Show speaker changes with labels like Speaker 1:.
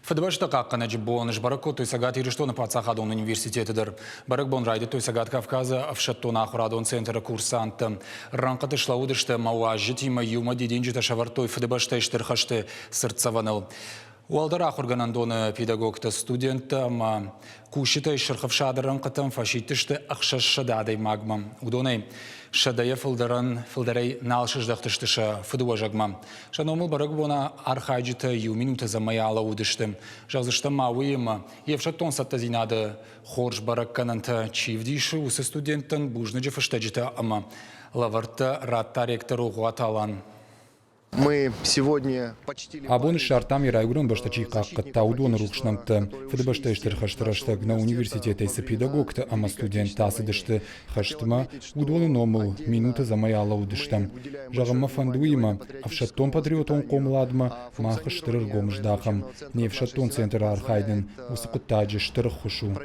Speaker 1: Федбашта каккана жиббон жбаракко тойсагат ириштона пацахадон университетидер. Баракбон райды тойсагат Кавказа авшаттона ахурадон центра курсант. Ранкаты шлаудышты мауажы тима юма дидинжита шавартой федбашта иштырхашты сыртсаваныл. Уалдара ахурганандоны педагогта студента ма кушита ишырхавшадырын қытын фашиттішті ақшашы дадай магма. Удонай шадая фылдарай налшыждақтыштыша фыдуа жагма. Шаномыл баракбона архайджита ю минута замаяла удышты. Жазышты мауыйма евшаттон саттазинады хорж бараккананта чивдиші усы студенттен бужныджы фаштаджита ама лаварта ратта ректору гуаталан.
Speaker 2: Мы сегодня почтили...
Speaker 3: Абон шартам ирайгурун баштачи каккатта удон рукшнамты. Федбашташтыр хаштыраштаг на университете с педагогта ама студент тасыдышты хаштыма удоны номыл минута замаяла удыштам. Жагамма фандуима, авшаттон патриотон комладма махаштырыр гомждахам. Не авшаттон центр архайден, усыкуттаджи штыр хушу.